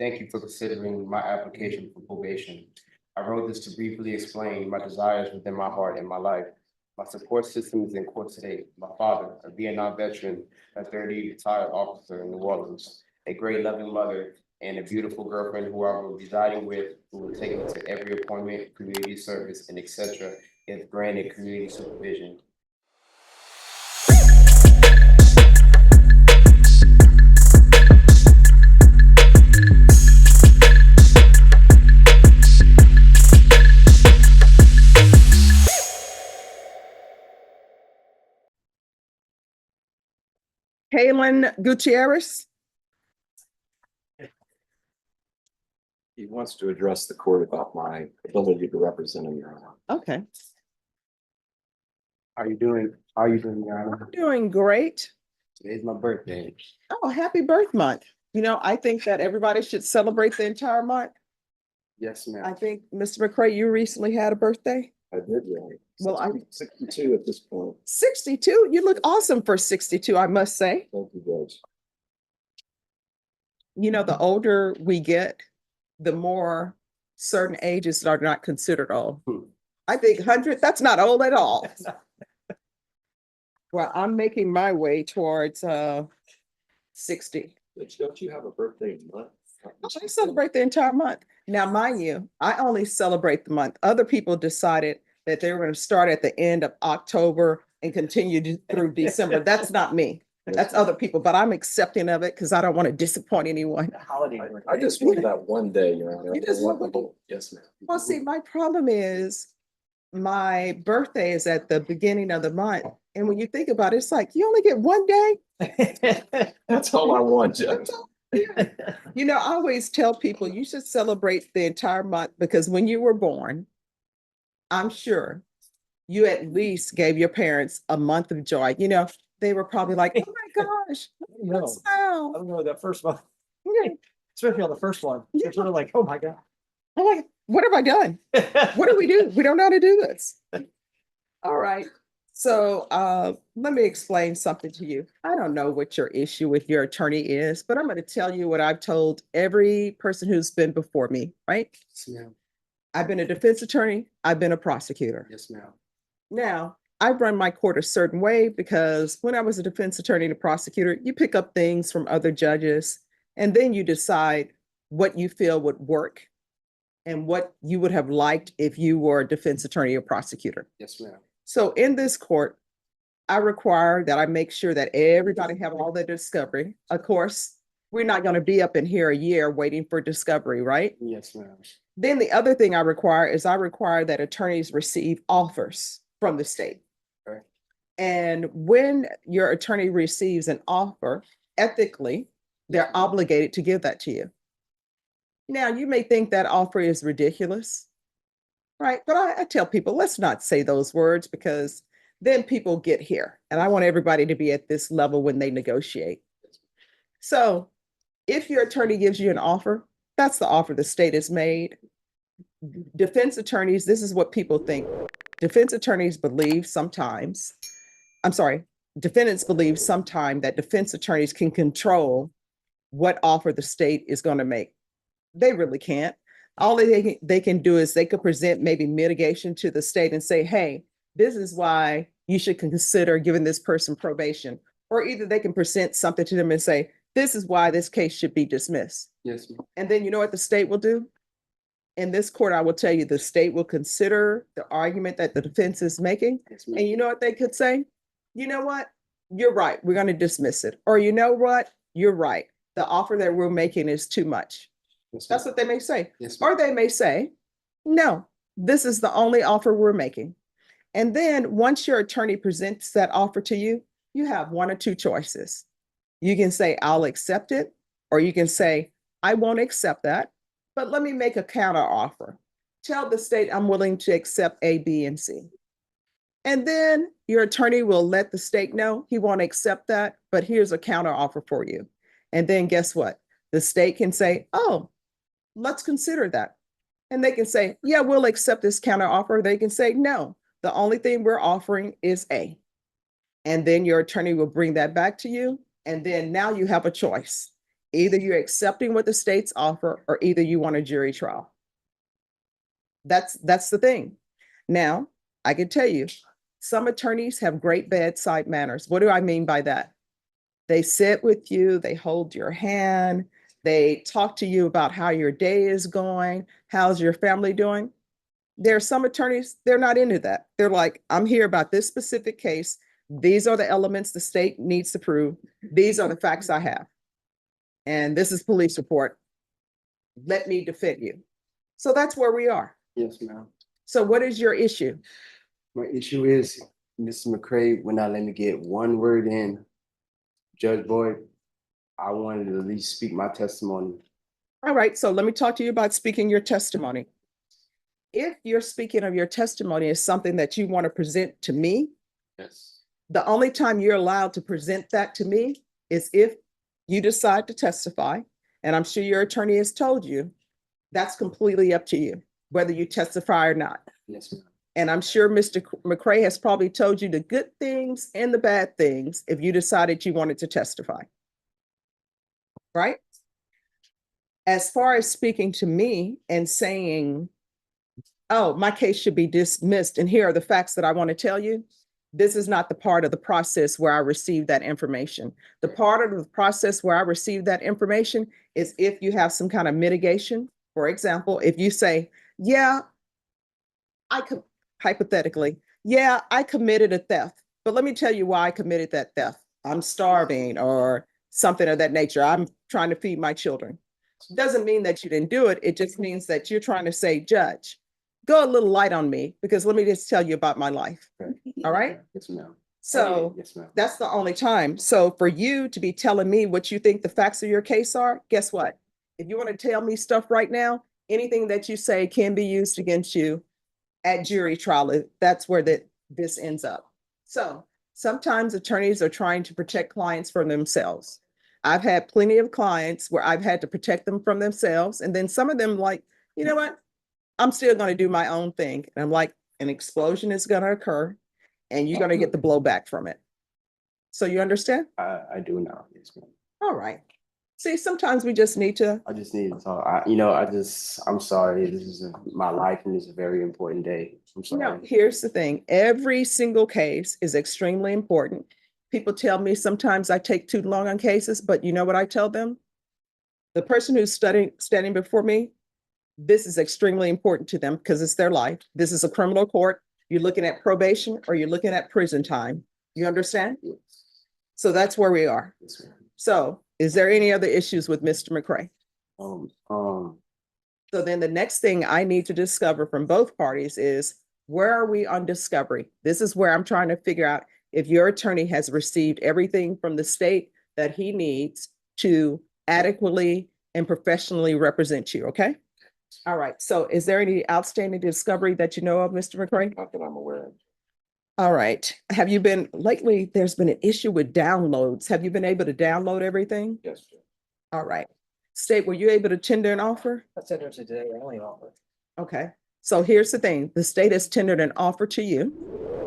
Thank you for considering my application for probation. I wrote this to briefly explain my desires within my heart and my life. My support system is in court today. My father, a Vietnam veteran, a 30 retired officer in New Orleans, a great loving mother, and a beautiful girlfriend who I will be residing with, who will take me to every appointment, community service, and etc. if granted community supervision. Kaylin Gutierrez. He wants to address the court about my ability to represent him, Your Honor. Okay. How you doing? How you doing, Your Honor? Doing great. Today's my birthday. Oh, happy birth month. You know, I think that everybody should celebrate the entire month. Yes, I ma'am. think, Mr. McCray, you recently had a birthday. I did, Your Honor. Well, I'm 62 at this point. 62. You look awesome for 62, I must say. Thank you, Judge. You know, the older we get, the more certain ages are not considered old. I think 100, that's not old at all. Well, I'm making my way towards 60. Judge, don't you have a birthday month? I celebrate the entire month. Now, mind you, I only celebrate the month. Other people decided that they were going to start at the end of October and continue through December. That's not me. That's other people, but I'm accepting of it because I don't want to disappoint anyone. I just want that one day, Your Honor. You just want the whole- Yes, ma'am. Well, see, my problem is my birthday is at the beginning of the month. And when you think about it, it's like, you only get one day. That's all I want, Judge. That's all. Yeah. You know, I always tell people you should celebrate the entire month because when you were born, I'm sure you at least gave your parents a month of joy. You know, they were probably like, oh my gosh, No, what's I now? don't know that first one, Yeah. especially on the first one. It's sort of like, oh my God. I'm like, what have I done? What do we do? We don't know how to do this. All right. So let me explain something to you. I don't know what your issue with your attorney is, but I'm going to tell you what I've told every person who's been before me, right? Yes, ma'am. I've been a defense attorney. I've been a prosecutor. Yes, ma'am. Now, I run my court a certain way because when I was a defense attorney and a prosecutor, you pick up things from other judges and then you decide what you feel would work and what you would have liked if you were a defense attorney or prosecutor. Yes, ma'am. So in this court, I require that I make sure that everybody have all their discovery. Of course, we're not going to be up in here a year waiting for discovery, right? Yes, ma'am. Then the other thing I require is I require that attorneys receive offers from the state. Okay. And when your attorney receives an offer, ethically, they're obligated to give that to you. Now, you may think that offer is ridiculous, right? But I tell people, let's not say those words because then people get here. And I want everybody to be at this level when they negotiate. So if your attorney gives you an offer, that's the offer the state has made. Defense attorneys, this is what people think. Defense attorneys believe sometimes, defendants believe sometimes that defense attorneys can control what offer the state is going to make. They really can't. All they can do is they could present maybe mitigation to the state and say, hey, this is why you should consider giving this person probation. Or either they can present something to them and say, this is why this case should be dismissed. Yes, ma'am. And then you know what the state will do? In this court, I will tell you, the state will consider the argument that the defense is making. Yes, ma'am. And you know what they could say? You know what? You're right. We're going to dismiss it. Or you know what? You're right. The offer that we're making is too much. Yes, That's ma'am. what they may say. Yes, ma'am. Or they may say, no, this is the only offer we're making. And then once your attorney presents that offer to you, you have one or two choices. You can say, I'll accept it, or you can say, I won't accept that, but let me make a counter offer. Tell the state I'm willing to accept A, B, and C. And then your attorney will let the state know he won't accept that, but here's a counter offer for you. And then guess what? The state can say, oh, let's consider that. And they can say, yeah, we'll accept this counter offer. They can say, no, the only thing we're offering is A. And then your attorney will bring that back to you. And then now you have a choice. Either you're accepting what the state's offer or either you want a jury trial. That's the thing. Now, I can tell you, some attorneys have great bedside manners. What do I mean by that? They sit with you, they hold your hand, they talk to you about how your day is going, how's your family doing. There are some attorneys, they're not into that. They're like, I'm here about this specific case. These are the elements the state needs to prove. These are the facts I have. And this is police report. Let me defend you. So that's where we are. Yes, ma'am. So what is your issue? My issue is Mr. McCray would not let me get one word in. Judge Boyd, I wanted to at least speak my testimony. All right, so let me talk to you about speaking your testimony. If you're speaking of your testimony as something that you want to present to me, Yes. the only time you're allowed to present that to me is if you decide to testify. And I'm sure your attorney has told you, that's completely up to you, whether you testify or not. Yes, ma'am. And I'm sure Mr. McCray has probably told you the good things and the bad things if you decided you wanted to testify. Right? As far as speaking to me and saying, oh, my case should be dismissed, and here are the facts that I want to tell you, this is not the part of the process where I receive that information. The part of the process where I receive that information is if you have some kind of mitigation. For example, if you say, yeah, I could hypothetically, yeah, I committed a theft, but let me tell you why I committed that theft. I'm starving or something of that nature. I'm trying to feed my children. Doesn't mean that you didn't do it. It just means that you're trying to say, Judge, go a little light on me because let me just tell you about my life. All right. Yes, ma'am. So Yes, ma'am. that's the only time. So for you to be telling me what you think the facts of your case are, guess what? If you want to tell me stuff right now, anything that you say can be used against you at jury trial. That's where this ends up. So sometimes attorneys are trying to protect clients from themselves. I've had plenty of clients where I've had to protect them from themselves. And then some of them like, you know what? I'm still going to do my own thing. And I'm like, an explosion is going to occur and you're going to get the blowback from it. So you understand? I do now. Yes, ma'am. All right. See, sometimes we just need to, I just need to talk. I'm sorry. This is my life and it's a very important day. I'm no, sorry. here's the thing. Every single case is extremely important. People tell me sometimes I take too long on cases, but you know what I tell them? The person who's standing before me, this is extremely important to them because it's their life. This is a criminal court. You're looking at probation or you're looking at prison time. You understand? Yes. So that's where we are. Yes, ma'am. So is there any other issues with Mr. McCray? So then the next thing I need to discover from both parties is where are we on discovery? This is where I'm trying to figure out if your attorney has received everything from the state that he needs to adequately and professionally represent you, okay? All right, so is there any outstanding discovery that you know of, Mr. McCray? Not that I'm aware of. All right, have you been, lately there's been an issue with downloads. Have you been able to download everything? Yes, sir. All right. State, were you able to tender an offer? That's it today, only offer. Okay, so here's the thing. The state has tendered an offer to you.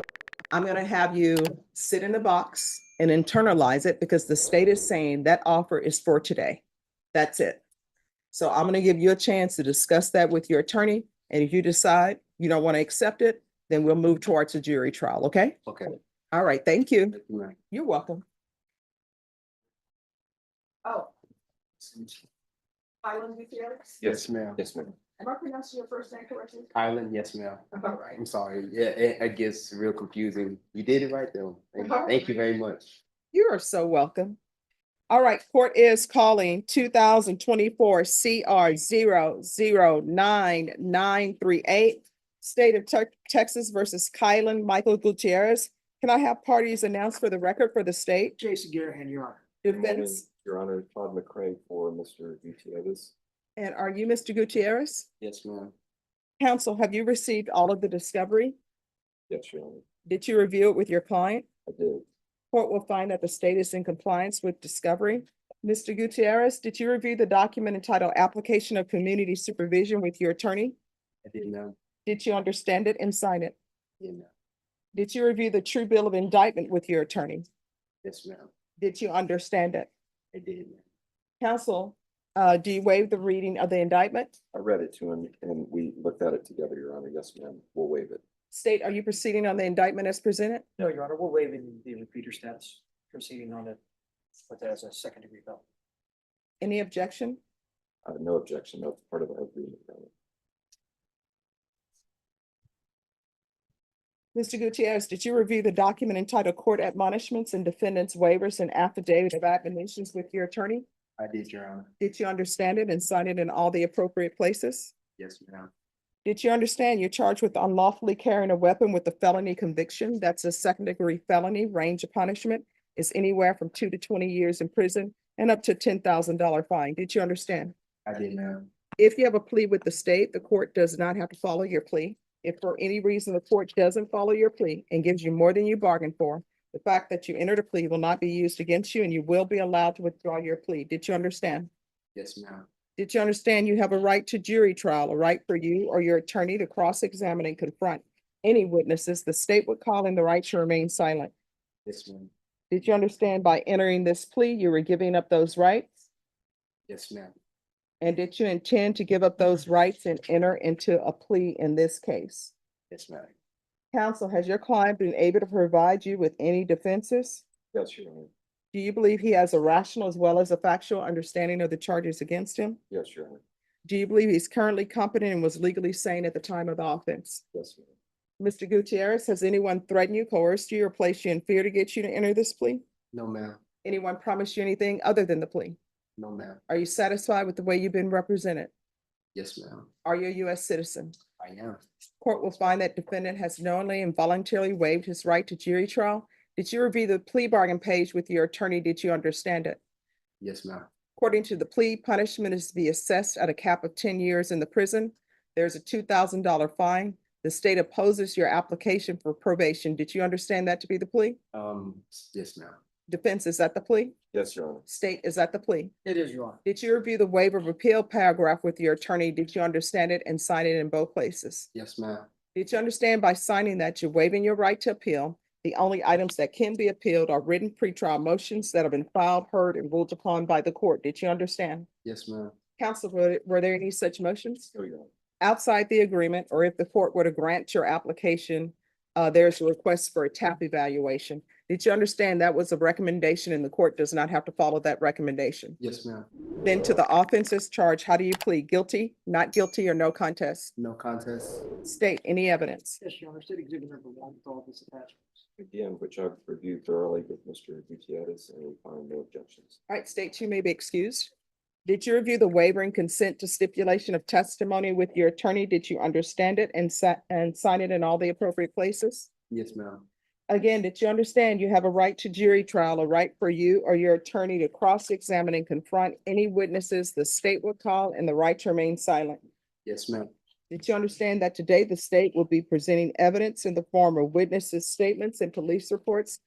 I'm gonna have you sit in the box and internalize it because the state is saying that offer is for today. That's it. So I'm gonna give you a chance to discuss that with your attorney. And if you decide you don't want to accept it, then we'll move towards a jury trial, okay? Okay. All right, thank you. Thank you, ma'am. You're welcome. Oh. Island Gutierrez? Yes, ma'am. Yes, ma'am. Am I pronouncing your first name correctly? Island, yes, ma'am. All right. I'm sorry. Yeah, it gets real confusing. You did it right though. Thank you very much. You are so welcome. All right, court is calling 2024 CR 009938, State of Texas versus Kylan Michael Gutierrez. Can I have parties announced for the record for the state? Jason Garahan, Your Honor. Defense. Your Honor, Todd McCray for Mr. Gutierrez. And are you Mr. Gutierrez? Yes, ma'am. Counsel, have you received all of the discovery? Yes, Your Honor. Did you review it with your client? I did. Court will find that the state is in compliance with discovery. Mr. Gutierrez, did you review the document entitled Application of Community Supervision with your attorney? I did, ma'am. Did you understand it and sign it? Yeah, ma'am. Did you review the true bill of indictment with your attorney? Yes, ma'am. Did you understand it? I did, ma'am. Counsel, do you waive the reading of the indictment? I read it to him and we looked at it together, Your Honor. Yes, ma'am. We'll waive it. State, are you proceeding on the indictment as presented? No, Your Honor, we're waiving the repeater status, proceeding on it with as a second degree felon. Any objection? No objection. That's part of our agreement, Your Honor. Mr. Gutierrez, did you review the document entitled Court Admonishments and Defendants Waivers and Affidavit of Admonitions with your attorney? I did, Your Honor. Did you understand it and sign it in all the appropriate places? Yes, ma'am. Did you understand you're charged with unlawfully carrying a weapon with a felony conviction? That's a second degree felony. Range of punishment is anywhere from 2 to 20 years in prison and up to $10,000 fine. Did you understand? I did, ma'am. If you have a plea with the state, the court does not have to follow your plea. If for any reason the court doesn't follow your plea and gives you more than you bargained for, the fact that you entered a plea will not be used against you and you will be allowed to withdraw your plea. Did you understand? Yes, ma'am. Did you understand you have a right to jury trial, a right for you or your attorney to cross-examine and confront any witnesses the state would call in the right to remain silent? Yes, ma'am. Did you understand by entering this plea, you were giving up those rights? Yes, ma'am. And did you intend to give up those rights and enter into a plea in this case? Yes, ma'am. Counsel, has your client been able to provide you with any defenses? Yes, Your Honor. Do you believe he has a rational as well as a factual understanding of the charges against him? Yes, Your Honor. Do you believe he's currently competent and was legally sane at the time of the offense? Yes, ma'am. Mr. Gutierrez, has anyone threatened you, coerced you, or placed you in fear to get you to enter this plea? No, ma'am. Anyone promised you anything other than the plea? No, ma'am. Are you satisfied with the way you've been represented? Yes, ma'am. Are you a U.S. citizen? I am. Court will find that defendant has knowingly and voluntarily waived his right to jury trial. Did you review the plea bargain page with your attorney? Did you understand it? Yes, ma'am. According to the plea, punishment is to be assessed at a cap of 10 years in the prison. There's a $2,000 fine. The state opposes your application for probation. Did you understand that to be the plea? Yes, ma'am. Defense, is that the plea? Yes, Your Honor. State, is that the plea? It is, Your Honor. Did you review the waiver of appeal paragraph with your attorney? Did you understand it and sign it in both places? Yes, ma'am. Did you understand by signing that you're waiving your right to appeal? The only items that can be appealed are written pretrial motions that have been filed, heard, and ruled upon by the court. Did you understand? Yes, ma'am. Counsel, were there any such motions? No, Your Honor. Outside the agreement, or if the court were to grant your application, there's a request for a TAP evaluation. Did you understand that was a recommendation and the court does not have to follow that recommendation? Yes, ma'am. Then to the offenses charged, how do you plead? Guilty, not guilty, or no contest? No contest. State any evidence. Yes, Your Honor, state exhibit number 1 with all of its attachments. Again, which I've reviewed thoroughly with Mr. Gutierrez and we find no objections. All right, state, you may be excused. Did you review the waiver and consent to stipulation of testimony with your attorney? Did you understand it and sign it in all the appropriate places? Yes, ma'am. Again, did you understand you have a right to jury trial, a right for you or your attorney to cross-examine and confront any witnesses the state will call, and the right to remain silent? Yes, ma'am. Did you understand that today the state will be presenting evidence in the form of witnesses' statements and police reports?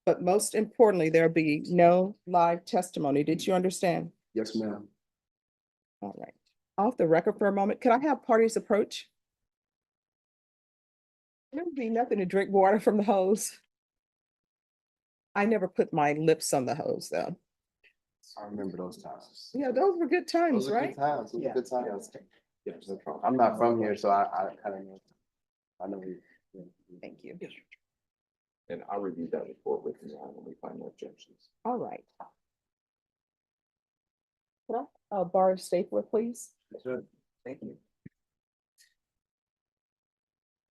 But most importantly, there'll be no live testimony. Did you understand? Yes, ma'am. All right. Off the record for a moment, could I have parties approach? There would be nothing to drink water from the hose. I never put my lips on the hose, though. I remember those times. Yeah, those were good times, Those were right? good times. Those were Yeah. good times. Yes, no problem. I'm not from here, so I kind of know. I know. Thank you. Yes, And I reviewed that report with Your Honor and we find no objections. All right. Could I borrow a stapler, please? thank you.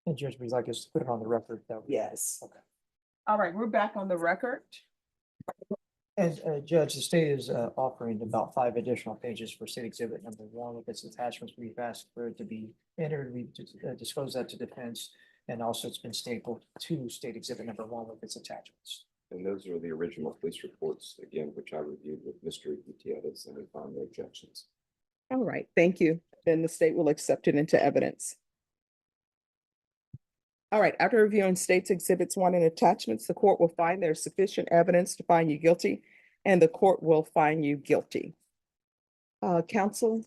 And Judge, would you like us to put it on the record? Yes. Okay. All right, we're back on the record. And Judge, the state is offering about 5 additional pages for state exhibit number 1 with its attachments. We've asked for it to be entered. We disclosed that to defense. And also it's been stapled to state exhibit number 1 with its attachments. And those are the original police reports, again, which I reviewed with Mr. Gutierrez and we found no objections. All right, thank you. Then the state will accept it into evidence. All right, after reviewing states exhibits 1 and attachments, the court will find there's sufficient evidence to find you guilty, and the court will find you guilty. Counsel,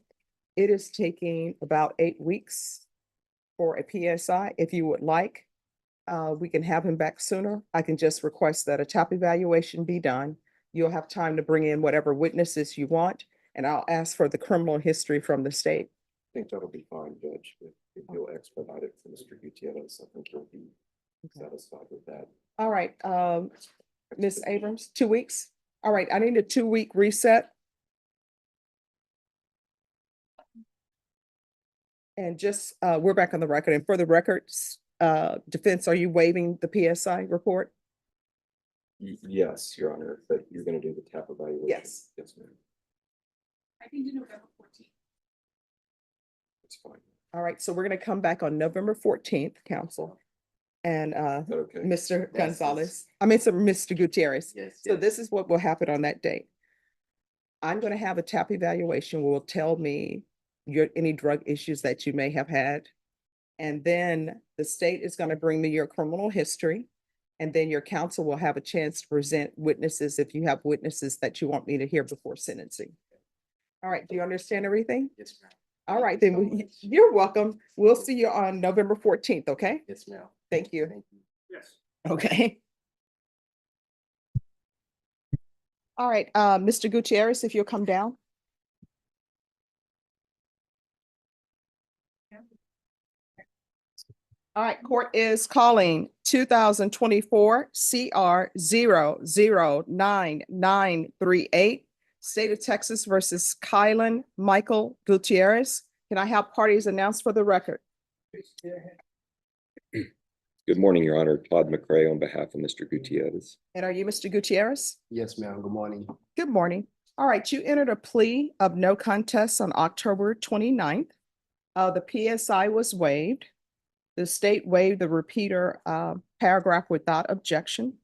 it is taking about 8 weeks for a PSI. If you would like, we can have him back sooner. I can just request that a TAP evaluation be done. You'll have time to bring in whatever witnesses you want. and I'll ask for the criminal history from the state. I think that'll be fine, Judge. If you'll expedite it for Mr. Gutierrez, I think he'll be satisfied with that. All right, Ms. Abrams, 2 weeks? All right, I need a 2-week reset. And just, we're back on the record, and for the records, defense, are you waiving the PSI report? Yes, Your Honor, but you're gonna do the TAP evaluation? Yes. Yes, ma'am. I can do November 14th. That's fine. All right, so we're gonna come back on November 14th, council. And, Is that okay? Mr. Yes, Gonzalez, I mean, so Mr. Gutierrez. Yes. So this is what will happen on that date. I'm gonna have a TAP evaluation, will tell me any drug issues that you may have had. And then the state is gonna bring me your criminal history. And then your counsel will have a chance to present witnesses if you have witnesses that you want me to hear before sentencing. All right, do you understand everything? Yes, ma'am. All right, Thank you then so much. you're welcome. We'll see you on November 14th, okay? Yes, ma'am. Thank you. Thank you. Yes. Okay. All right, Mr. Gutierrez, if you'll come down. All right, court is calling 2024 CR 009938, State of Texas versus Kylan Michael Gutierrez. Can I have parties announced for the record? Good morning, Your Honor. Todd McRae on behalf of Mr. Gutierrez. And are you Mr. Gutierrez? Yes, ma'am. Good morning. Good morning. All right, you entered a plea of no contest on October 29th. The PSI was waived. The state waived the repeater paragraph without objection.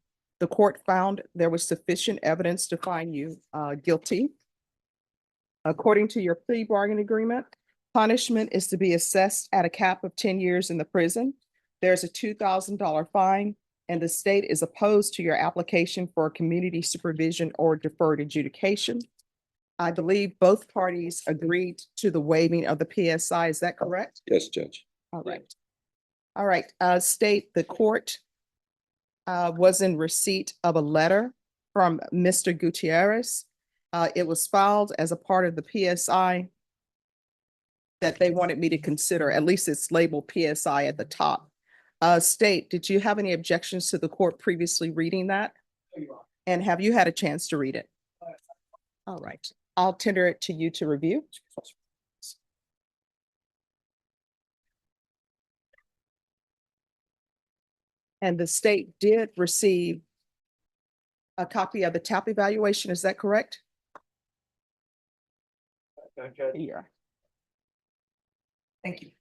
The court found there was sufficient evidence to find you guilty. According to your plea bargain agreement, punishment is to be assessed at a cap of 10 years in the prison. There's a $2,000 fine, and the state is opposed to your application for community supervision or deferred adjudication. I believe both parties agreed to the waiving of the PSI. Is that correct? Yes, Judge. All right. All right, state, the court was in receipt of a letter from Mr. Gutierrez. It was filed as a part of the PSI that they wanted me to consider, at least it's labeled PSI at the top. State, did you have any objections to the court previously reading that? And have you had a chance to read it? All right, I'll tender it to you to review. And the state did receive a copy of the TAP evaluation, is that correct? Yeah. Thank you.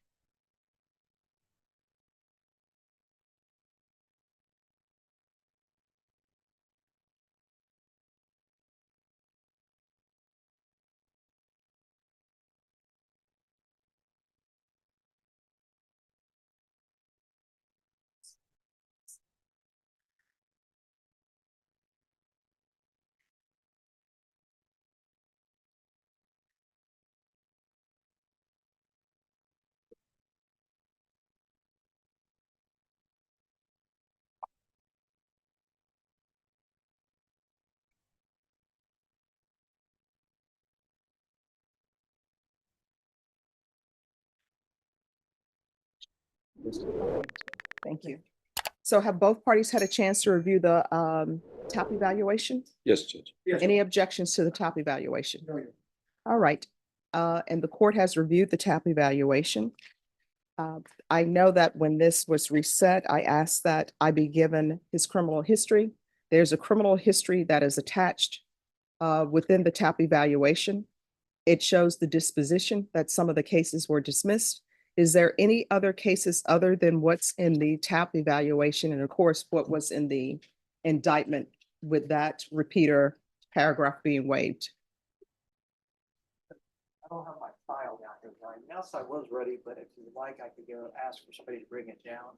Thank you. So have both parties had a chance to review the TAP evaluation? Yes, Judge. Any objections to the TAP evaluation? All right, and the court has reviewed the TAP evaluation. I know that when this was reset, I asked that I be given his criminal history. There's a criminal history that is attached within the TAP evaluation. It shows the disposition that some of the cases were dismissed. Is there any other cases other than what's in the TAP evaluation? And of course, what was in the indictment with that repeater paragraph being waived? I don't have my file down here, right now, so I was ready, but if you would like, I could go ask for somebody to bring it down.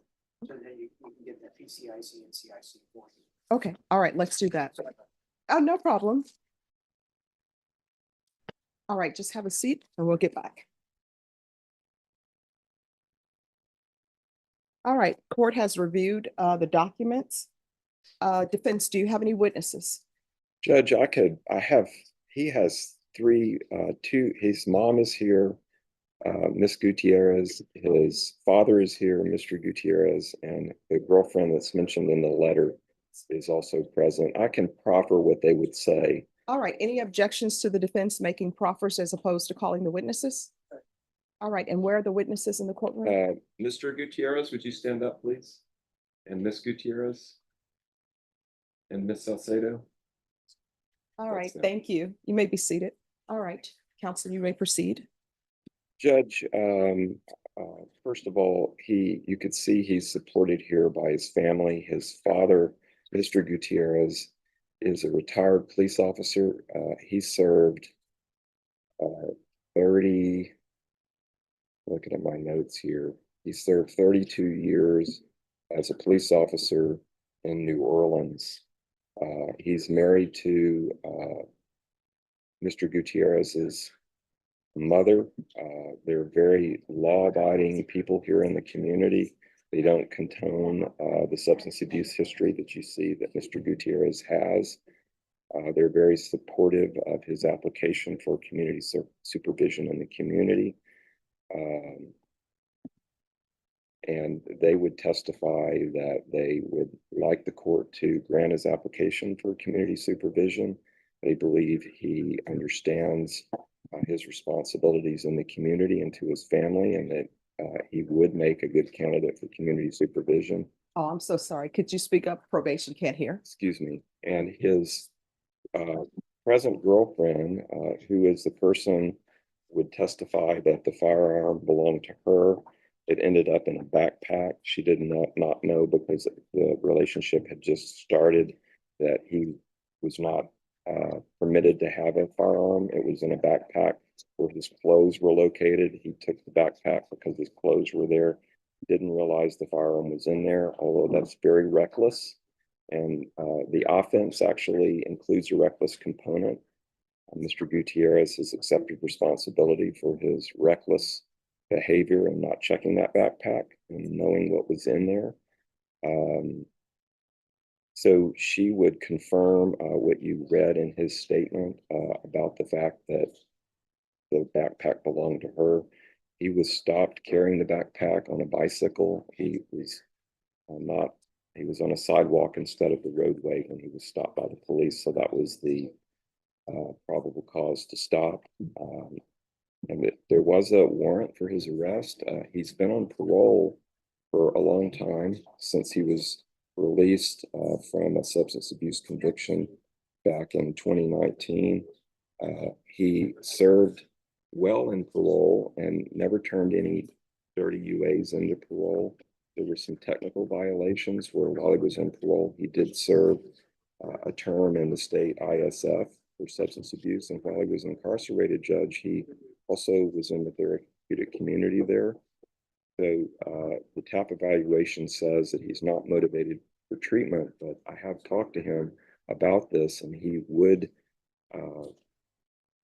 So then you can get the PCIC and CIC for you. Okay, all right, let's do that. Oh, no problem. All right, just have a seat and we'll get back. All right, court has reviewed the documents. Defense, do you have any witnesses? Judge, he has his mom is here, Miss Gutierrez, his father is here, Mr. Gutierrez, and the girlfriend that's mentioned in the letter is also present. I can proffer what they would say. All right, any objections to the defense making proffers as opposed to calling the witnesses? All right, and where are the witnesses in the courtroom? Mr. Gutierrez, would you stand up, please? And Miss Gutierrez? And Miss Salcedo? All right, that's it. thank you. You may be seated. All right, counsel, you may proceed. Judge, first of all, you could see he's supported here by his family. His father, Mr. Gutierrez, is a retired police officer. He served 30, looking at my notes here, he served 32 years as a police officer in New Orleans. He's married to Mr. Gutierrez's mother. They're very law-abiding people here in the community. They don't condone the substance abuse history that you see that Mr. Gutierrez has. They're very supportive of his application for community supervision in the community. And they would testify that they would like the court to grant his application for community supervision. They believe he understands his responsibilities in the community and to his family, and that he would make a good candidate for community supervision. Oh, I'm so sorry. Could you speak up? Probation can't hear. Excuse me. And his present girlfriend, who is the person would testify that the firearm belonged to her. It ended up in a backpack. She did not know, because the relationship had just started, that he was not permitted to have a firearm. It was in a backpack where his clothes were located. He took the backpack because his clothes were there. Didn't realize the firearm was in there, although that's very reckless. And the offense actually includes a reckless component. Mr. Gutierrez has accepted responsibility for his reckless behavior and not checking that backpack and knowing what was in there. So she would confirm what you read in his statement about the fact that the backpack belonged to her. He was stopped carrying the backpack on a bicycle. He was on a sidewalk instead of the roadway when he was stopped by the police. So that was the probable cause to stop. And there was a warrant for his arrest. He's been on parole for a long time, since he was released from a substance abuse conviction back in 2019. He served well in parole and never turned any dirty UAs into parole. There were some technical violations where, while he was in parole, he did serve a term in the state ISF for substance abuse. And while he was incarcerated, Judge, he also was in the therapeutic community there. So the TAP evaluation says that he's not motivated for treatment, but I have talked to him about this, and he would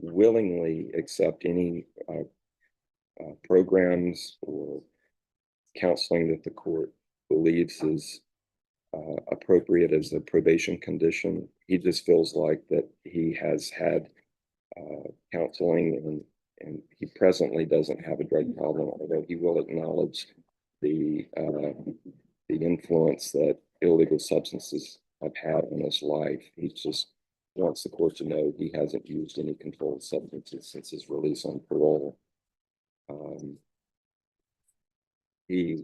willingly accept any programs or counseling that the court believes is appropriate as a probation condition. He just feels like that he has had counseling, and he presently doesn't have a drug problem, although he will acknowledge the influence that illegal substances have had on his life. He just wants the court to know he hasn't used any controlled substances since his release on parole. He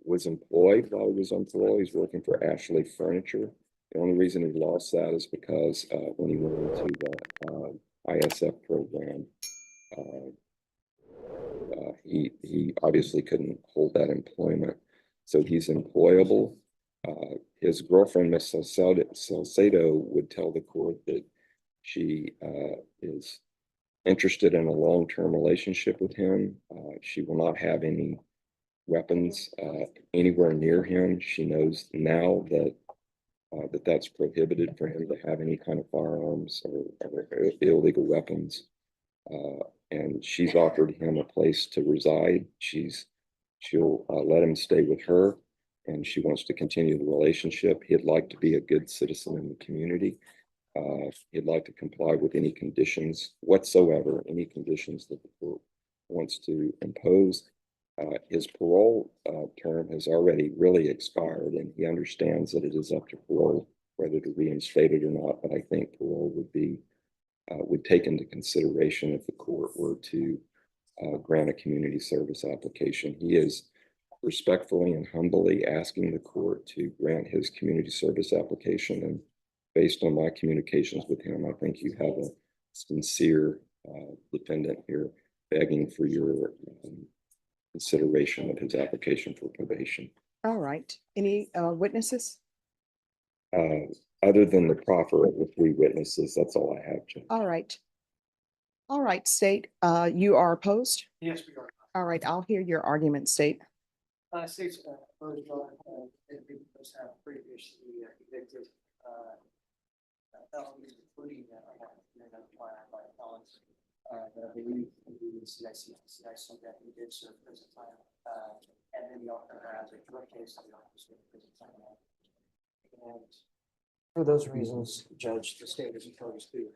was employed while he was on parole. He's working for Ashley Furniture. The only reason he lost that is because when he went into the ISF program, he obviously couldn't hold that employment. So he's employable. His girlfriend, Miss Salcedo, would tell the court that she is interested in a long-term relationship with him. She will not have any weapons anywhere near him. She knows now that that's prohibited for him to have any kind of firearms or illegal weapons. And she's offered him a place to reside. She'll let him stay with her, and she wants to continue the relationship. He'd like to be a good citizen in the community. He'd like to comply with any conditions whatsoever, any conditions that the court wants to impose. His parole term has already really expired, and he understands that it is up to parole whether to reinstate it or not. But I think parole would take into consideration if the court were to grant a community service application. He is respectfully and humbly asking the court to grant his community service application. And based on my communications with him, I think you have a sincere defendant here begging for your consideration of his application for probation. All right. Any witnesses? Other than the proffer of the 3 witnesses, that's all I have, Judge. All right. All right, State, you are opposed? Yes, we are. All right, I'll hear your argument, State. States, first of all, individuals have previously convicted felonies, including by felons. But I believe the CIC so that he did serve prison time. And then he also has a drug case that he also served prison time. And for those reasons, Judge, the state is opposed to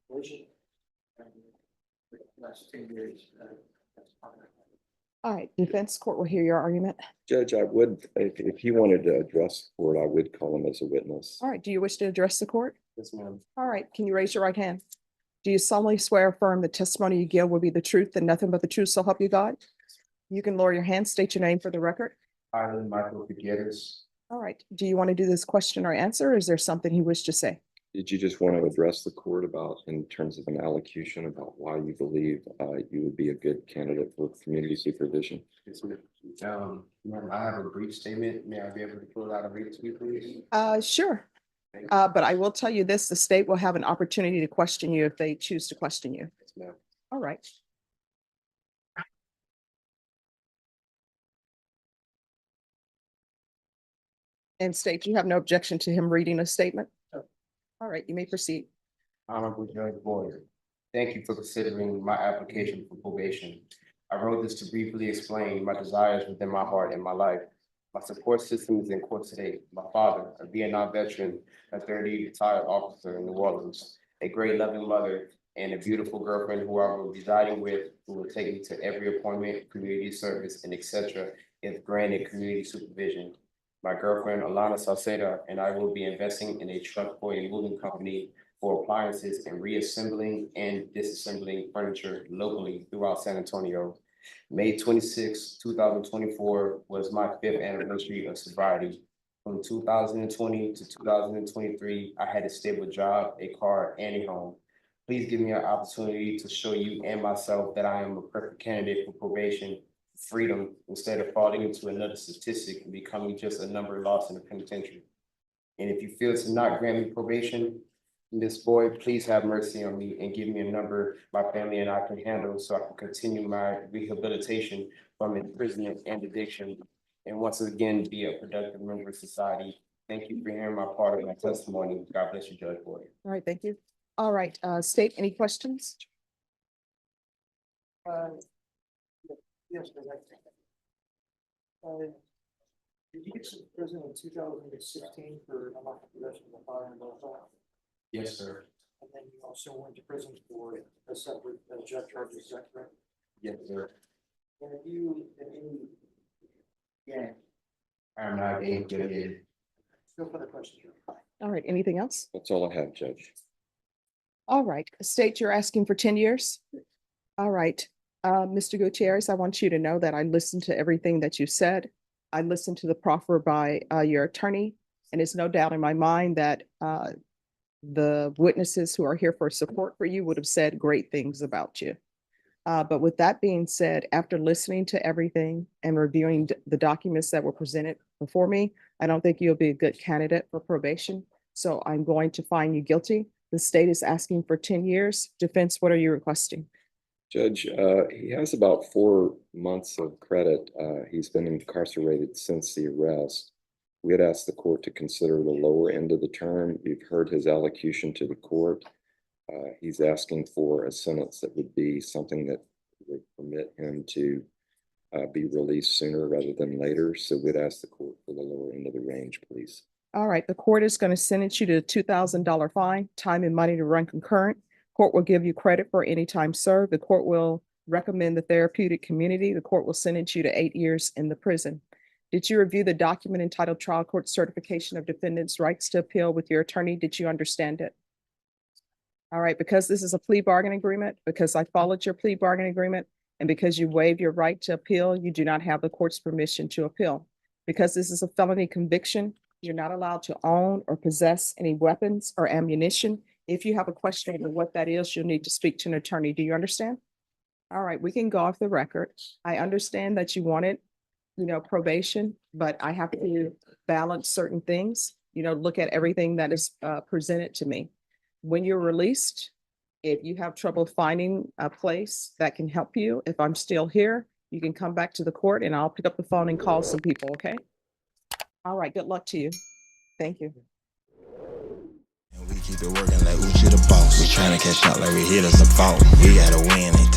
collision. And the last 10 years, that's probably. All right, defense court will hear your argument. Judge, I would, if he wanted to address the court, I would call him as a witness. All right, do you wish to address the court? Yes, ma'am. All right, can you raise your right hand? Do you solemnly swear or affirm the testimony you give will be the truth and nothing but the truth, so help you God? You can lower your hand, state your name for the record. I, Michael Gutierrez. All right, do you want to do this question or answer, or is there something you wish to say? Did you just want to address the court about, in terms of an allocution about why you believe you would be a good candidate for community supervision? Yes, ma'am. Ma'am, I have a brief statement. May I be able to pull out a read to you, please? Sure. Thank you. But I will tell you this, the state will have an opportunity to question you if they choose to question you. Yes, ma'am. All right. And state, you have no objection to him reading a statement? No. All right, you may proceed. Honorable Judge Boyer, thank you for considering my application for probation. I wrote this to briefly explain my desires within my heart and my life. My support system is in court today. My father, a Vietnam veteran, a 30 retired officer in New Orleans, a great loving mother, and a beautiful girlfriend who I will be residing with, who will take me to every appointment, community service, and etc. if granted community supervision. My girlfriend, Alana Salceda, and I will be investing in a truck for a moving company for appliances and reassembling and disassembling furniture locally throughout San Antonio. May 26, 2024 was my 5th anniversary of sobriety. From 2020 to 2023, I had a stable job, a car, and a home. Please give me an opportunity to show you and myself that I am a perfect candidate for probation, freedom, instead of falling into another statistic and becoming just a number lost in the penitentiary. And if you feel to not grant me probation, Ms. Boyd, please have mercy on me and give me a number my family and I can handle so I can continue my rehabilitation from imprisonment and addiction, and once again be a productive member of society. Thank you for hearing my part of my testimony. God bless you, Judge Boyd. All right, thank you. All right, state, any questions? Yes, but did you get to prison in 2016 for unlawful possession of a firearm? Yes, sir. And then you also went to prison for a separate drug charge, is that correct? Yes, sir. And if you, yeah, I'm not being guilty. no further questions. All right, anything else? That's all I have, Judge. All right, state, you're asking for 10 years? All right, Mr. Gutierrez, I want you to know that I listened to everything that you said. I listened to the proffer by your attorney, and it's no doubt in my mind that the witnesses who are here for support for you would have said great things about you. But with that being said, after listening to everything and reviewing the documents that were presented before me, I don't think you'll be a good candidate for probation. So I'm going to find you guilty. The state is asking for 10 years. Defense, what are you requesting? Judge, he has about 4 months of credit. He's been incarcerated since the arrest. We had asked the court to consider the lower end of the term. You've heard his allocution to the court. He's asking for a sentence that would be something that would permit him to be released sooner rather than later. So we'd ask the court for the lower end of the range, please. All right, the court is going to sentence you to a $2,000 fine, time and money to run concurrent. Court will give you credit for any time served. The court will recommend the therapeutic community. The court will sentence you to 8 years in the prison. Did you review the document entitled Trial Court Certification of Defendant's Rights to Appeal with your attorney? Did you understand it? All right, because this is a plea bargain agreement, because I followed your plea bargain agreement, and because you waived your right to appeal, you do not have the court's permission to appeal. Because this is a felony conviction, you're not allowed to own or possess any weapons or ammunition. If you have a question of what that is, you'll need to speak to an attorney. Do you understand? All right, we can go off the record. I understand that you wanted, probation, but I have to balance certain things, look at everything that is presented to me. When you're released, if you have trouble finding a place that can help you, if I'm still here, you can come back to the court and I'll pick up the phone and call some people, okay? All right, good luck to you. Thank you. And we keep it working like Oouchie the boss. We tryna catch up like we hit us a fault. We gotta win and